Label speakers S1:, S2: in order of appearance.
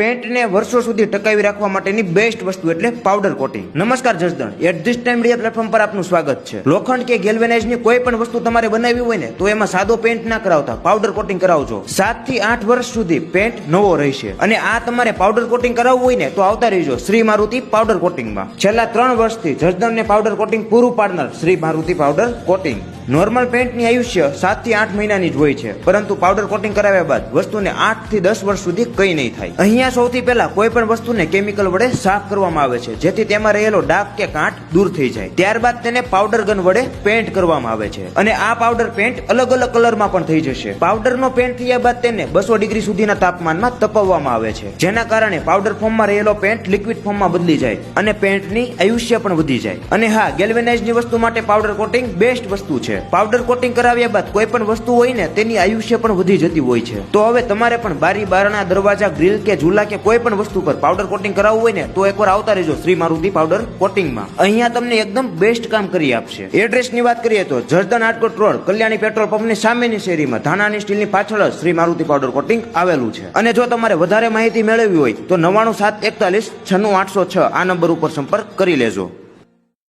S1: પેન્ટને વર્ષો સુધી ટકાવી રાખવા માટેની બેસ્ટ વસ્તુ એટલે પાવડર કોટિંગ. નમસ્કાર Jasdan, at this time media platform પર આપનું સ્વાગત છે. લોખંડ કે ગેલ્વેનાઇઝની કોઈ પણ વસ્તુ તમારે બનાવવી હોય ને તો એમાં સાદો પેન્ટ ના કરાવતા પાવડર કોટિંગ કરાવજો. 7 થી 8 વર્ષ સુધી પેન્ટ નવો રહેશે. અને આ તમારે પાવડર કોટિંગ કરાવવું હોય ને તો આવતા રહેજો શ્રી મારુતિ પાવડર કોટિંગમાં. છેલ્લા 3 વર્ષથી જસદણને પાવડર કોટિંગ પૂરું પાડનાર Shri Maruti powder coating. Normal પેન્ટની આયુષ્ય 7 થી 8 મહિનાની જ હોય છે, પરંતુ પાવડર કોટિંગ કરાવ્યા બાદ વસ્તુને 8 થી 10 વર્ષ સુધી કંઈ નહીં થાય. અહીંયા સૌથી પહેલા કોઈ પણ વસ્તુને કેમિકલ વડે સાફ કરવામાં આવે છે, જેથી તેમાં રહેલો ડાઘ કે કાંટ દૂર થઈ જાય. ત્યારબાદ તેને પાવડર ગન વડે પેન્ટ કરવામાં આવે છે, અને આ પાવડર પેન્ટ અલગ અલગ કલરમાં પણ થઈ જશે. પાવડરનો પેન્ટ થયા બાદ તેને 200 ડિગ્રી સુધીના તાપમાનમાં તપવવામાં આવે છે, જેના કારણે પાવડર ફોર્મમાં રહેલો પેન્ટ લિક્વિડ ફોર્મમાં બદલી જાય અને પેન્ટની આયુષ્ય પણ વધી જાય. અને હા, ગેલ્વેનાઇઝની વસ્તુ માટે પાવડર કોટિંગ બેસ્ટ વસ્તુ છે. પાવડર કોટિંગ કરાવ્યા બાદ કોઈ પણ વસ્તુ હોય ને તેની આયુષ્ય પણ વધી જતી હોય છે. તો હવે તમારે પણ બારી બારણા, દરવાજા, ગ્રીલ કે ઝૂલા કે કોઈ પણ વસ્તુ પર પાવડર કોટિંગ કરાવવું હોય ને તો એકવાર આવતા રહેજો શ્રી મારુતિ પાવડર કોટિંગમાં. અહીંયા તમને એકદમ બેસ્ટ કામ કરી આપશે. એડ્રેસની વાત કરીએ તો જસદણ આટકોટ રોડ, કલ્યાણી પેટ્રોલ પંપની સામેની શેરીમાં ધાનાની સ્ટીલની પાછળ જ શ્રી મારુતિ પાવડર કોટિંગ આવેલું છે. અને જો તમારે વધારે માહિતી મેળવવી હોય તો 99741 96806 આ નંબર ઉપર સંપર્ક કરી લેજો.